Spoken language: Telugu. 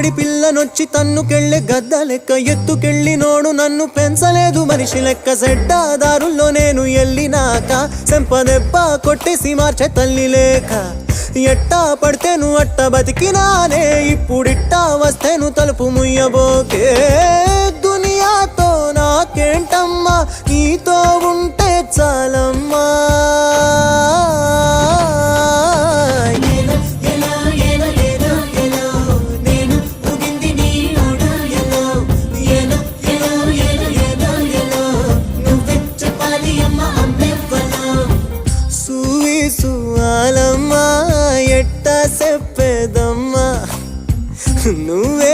పొగిడి పిల్లనొచ్చి తన్నుకెళ్ళే గద్ద లెక్క ఎత్తుకెళ్ళి నోడు నన్ను పెంచలేదు మనిషి లెక్క సెడ్డాదారుల్లో నేను ఎల్లినాక సెంపదెబ్బ కొట్టేసి మార్చే తల్లి లేక ఎట్టా పడితేను అట్ట బతికినానే ఇప్పుడిట్టా వస్తేను తలుపు ముయ్యబోకే దునియాతో నాకేంటమ్మా నీతో ఉంటే చాలమ్మా నువ్వే